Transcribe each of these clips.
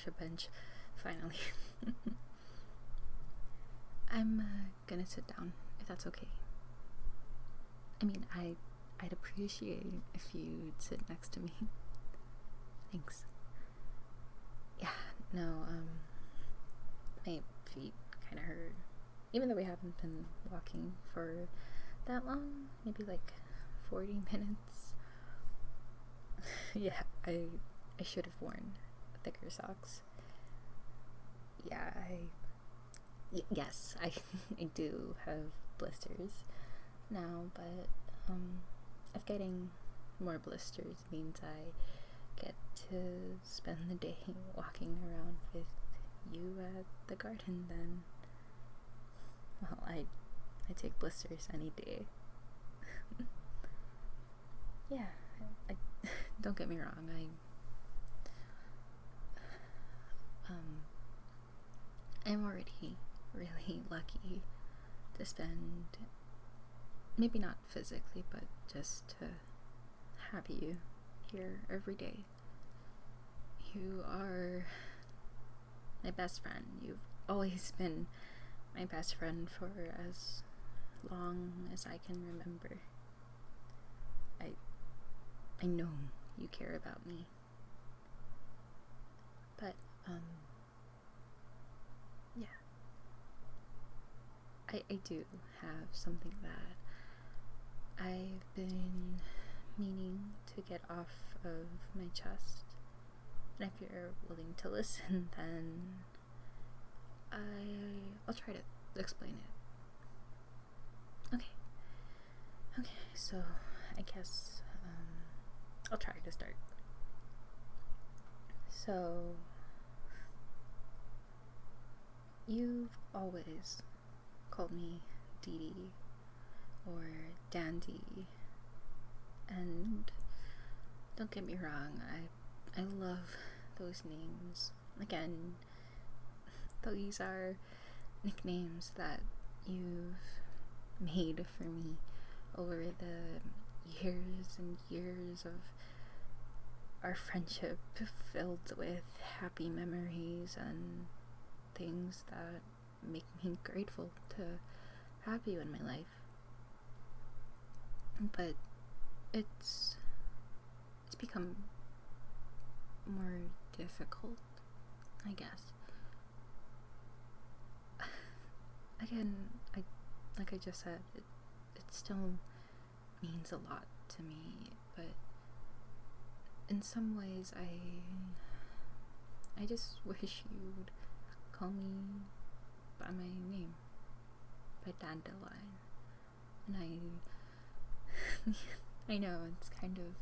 wash a bench, finally. I'm gonna sit down, if that's okay. I mean, I'd appreciate if you'd sit next to me. Thanks. Yeah, no, my feet kind of hurt. Even though we haven't been walking for that long, maybe like 40 minutes. Yeah, I should have worn thicker socks. Yeah, yes, I do have blisters now, but if getting more blisters means I get to spend the day walking around with you at the garden, then well, I take blisters any day. Yeah, don't get me wrong, I'm already really lucky to spend, maybe not physically, but just to have you here every day. You are my best friend. You've always been my best friend for as long as I can remember. I know you care about me. But, yeah. I do have something that I've been meaning to get off of my chest. And if you're willing to listen, then I'll try to explain it. Okay, so I guess I'll try to start. So, you've always called me Dee Dee or Dandy, and don't get me wrong, I love those names. Again, these are nicknames that you've made for me over the years and years of our friendship, filled with happy memories and things that make me grateful to have you in my life. But it's become more difficult, I guess. Again, like I just said, it still means a lot to me, but in some ways I just wish you'd call me by my name, by Dandelion. And I know it's kind of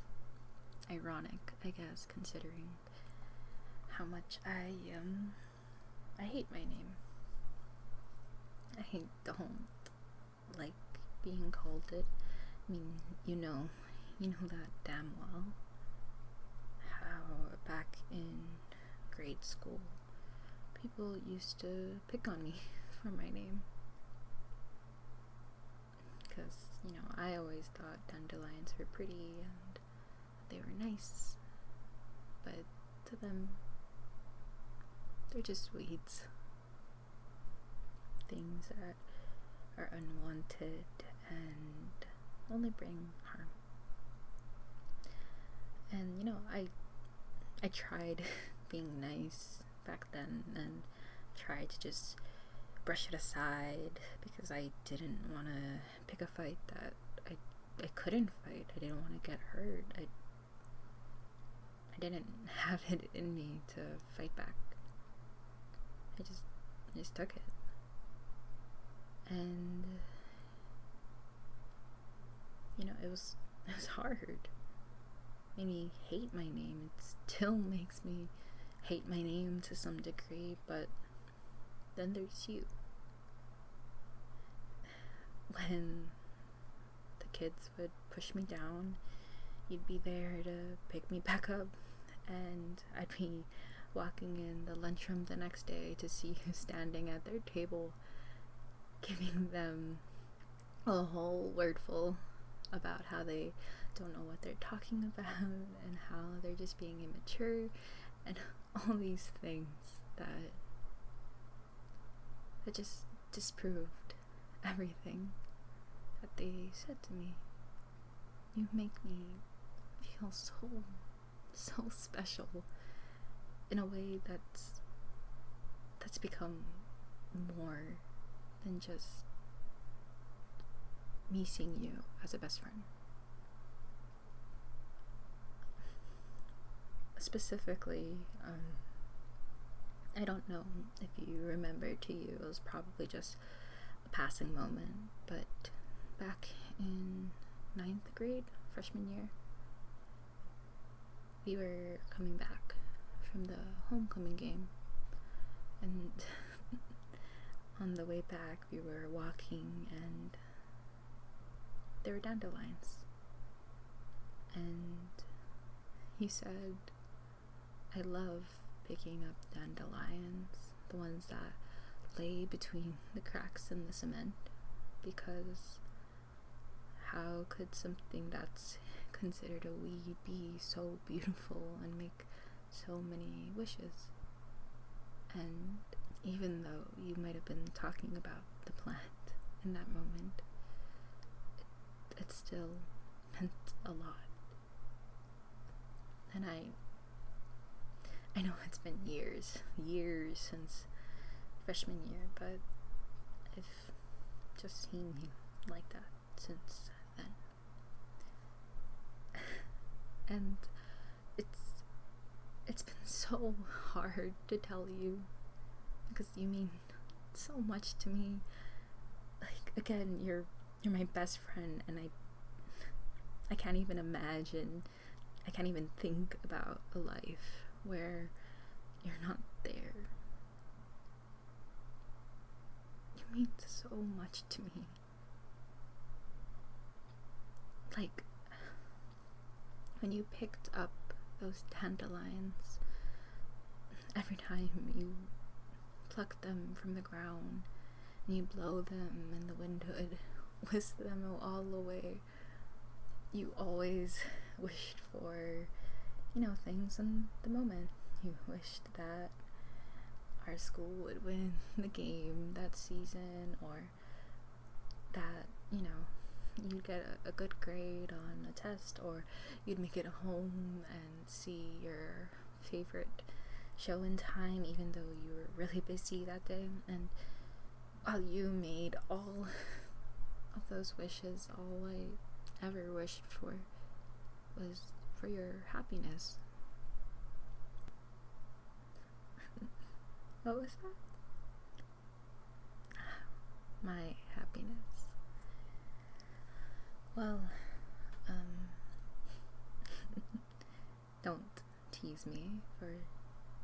ironic, I guess, considering how much I hate my name. I don't like being called it. I mean, you know that damn well. How back in grade school, people used to pick on me for my name. Because, I always thought dandelions were pretty and they were nice. But to them, they're just weeds. Things that are unwanted and only bring harm. And I tried being nice back then and tried to just brush it aside because I didn't want to pick a fight that I couldn't fight. I didn't want to get hurt. I didn't have it in me to fight back. I just took it. And it was hard. Made me hate my name. It still makes me hate my name to some degree, but then there's you. When the kids would push me down, you'd be there to pick me back up, and I'd be walking in the lunchroom the next day to see you standing at their table, giving them a whole wordful about how they don't know what they're talking about and how they're just being immature and all these things that just disproved everything that they said to me. You make me feel so special in a way that's become more than just me seeing you as a best friend. Specifically, I don't know if you remember, to you it was probably just a passing moment, but back in 9th grade, freshman year, we were coming back from the homecoming game, and on the way back we were walking and there were dandelions, and he said, I love picking up dandelions, the ones that lay between the cracks in the cement, because how could something that's considered a weed be so beautiful and make so many wishes? And even though you might have been talking about the plant in that moment, it still meant a lot. And I know it's been years since freshman year, but I've just seen you like that since then. And it's been so hard to tell you, because you mean so much to me. Like, again, you're my best friend, and I can't even imagine, I can't even think about a life where you're not there. You mean so much to me. Like, when you picked up those dandelions, every time you pluck them from the ground and you blow them and the wind would whisk them all away, you always wished for, things in the moment. You wished that our school would win the game that season, or that, you'd get a good grade on a test, or you'd make it home and see your favorite show in time, even though you were really busy that day. And while you made all of those wishes, all I ever wished for was for your happiness. What was that? My happiness. Well, don't tease me for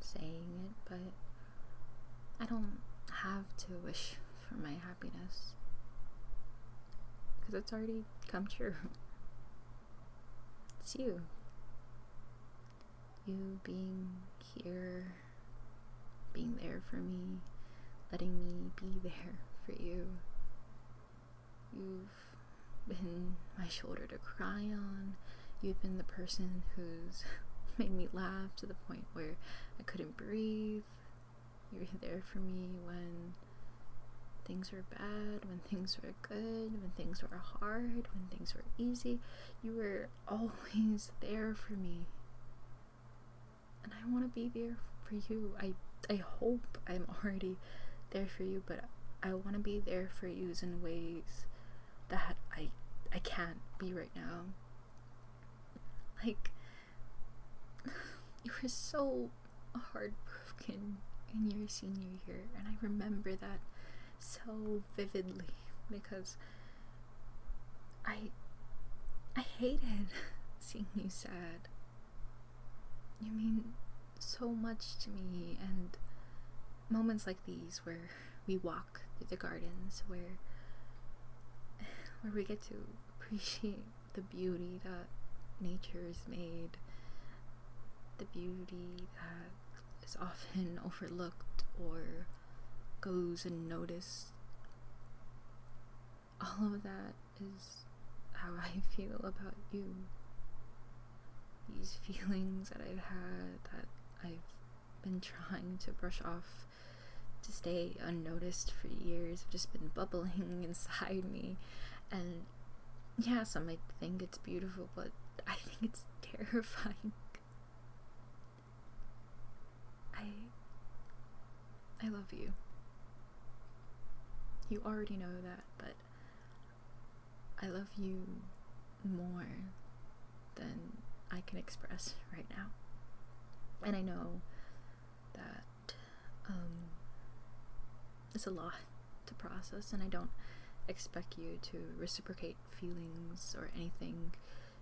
saying it, but I don't have to wish for my happiness, because it's already come true. It's you. You being here, being there for me, letting me be there for you. You've been my shoulder to cry on. You've been the person who's made me laugh to the point where I couldn't breathe. You were there for me when things were bad, when things were good, when things were hard, when things were easy. You were always there for me. And I want to be there for you. I hope I'm already there for you, but I want to be there for you in ways that I can't be right now. Like, you were so heartbroken in your senior year, and I remember that so vividly, because I hated seeing you sad. You mean so much to me, and moments like these where we walk through the gardens, where we get to appreciate the beauty that nature's made, the beauty that is often overlooked or goes unnoticed. All of that is how I feel about you. These feelings that I've had, that I've been trying to brush off to stay unnoticed for years have just been bubbling inside me. And yeah, some might think it's beautiful, but I think it's terrifying. I love you. You already know that, but I love you more than I can express right now. And I know that it's a lot to process, and I don't expect you to reciprocate feelings or anything,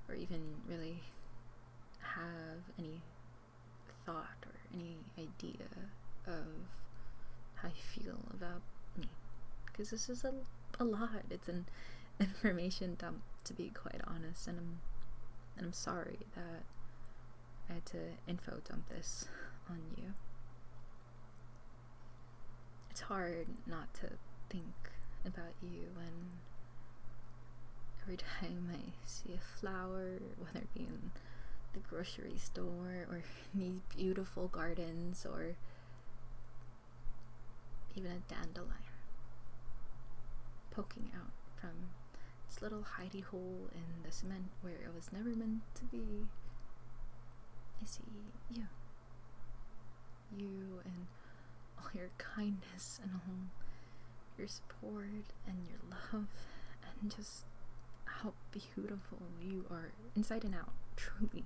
or even really have any thought or any idea of how you feel about me, because this is a lot. It's an information dump, to be quite honest, and I'm sorry that I had to info dump this on you. It's hard not to think about you when every time I see a flower, whether it be in the grocery store or in these beautiful gardens or even a dandelion poking out from this little hidey hole in the cement where it was never meant to be, I see you and all your kindness and all your support and your love and just how beautiful you are inside and out, truly.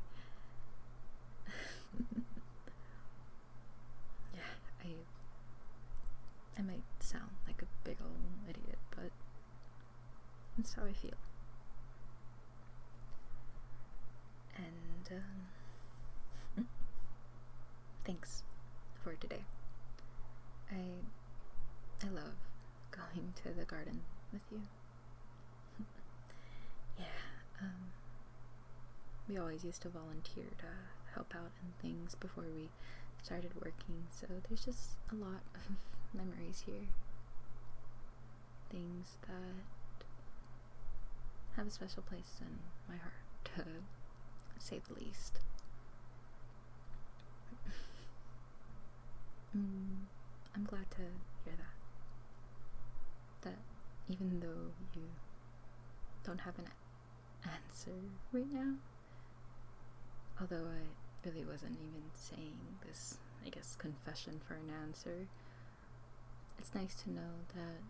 Yeah, I might sound like a big old idiot, but that's how I feel. And thanks for today. I love going to the garden with you. Yeah, we always used to volunteer to help out in things before we started working, so there's just a lot of memories here. Things that have a special place in my heart, to say the least. I'm glad to hear that even though you don't have an answer right now, although I really wasn't even saying this, I guess, confession for an answer, it's nice to know that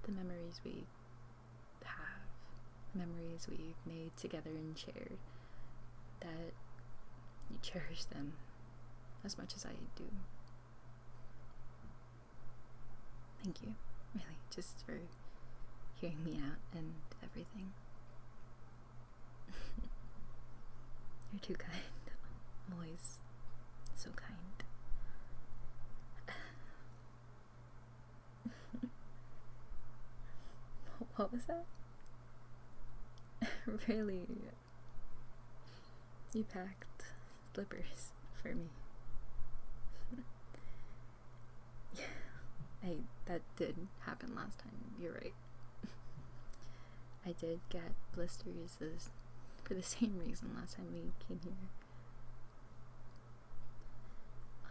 the memories we have, memories we've made together and shared, that you cherish them as much as I do. Thank you, really, just for hearing me out and everything. You're too kind. Always so kind. What was that? Really? You packed slippers for me. Yeah, that did happen last time. You're right. I did get blisters for the same reason last time we came here.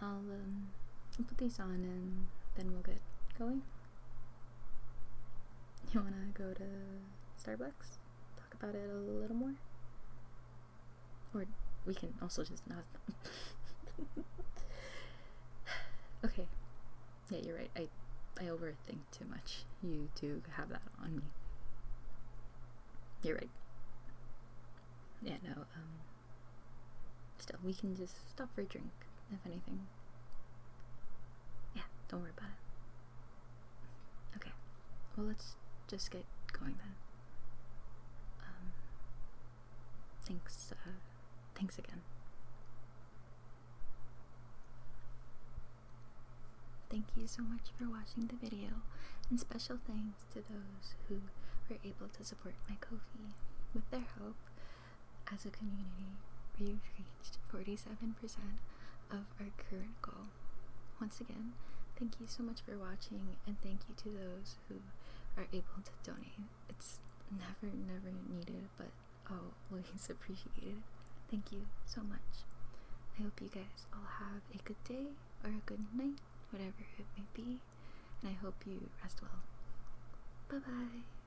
I'll put these on and then we'll get going. You wanna go to Starbucks? Talk about it a little more? Or we can also just not. Okay. Yeah, you're right. I overthink too much. You do have that on me. You're right. Yeah, no, still, we can just stop for a drink, if anything. Yeah, don't worry about it. Okay, well, let's just get going then. Thanks again. Thank you so much for watching the video, and special thanks to those who were able to support my Ko-fi. With their help, as a community, we've reached 47% of our current goal. Once again, thank you so much for watching, and thank you to those who are able to donate. It's never needed, but always appreciated. Thank you so much. I hope you guys all have a good day or a good night, whatever it may be, and I hope you rest well. Bye bye.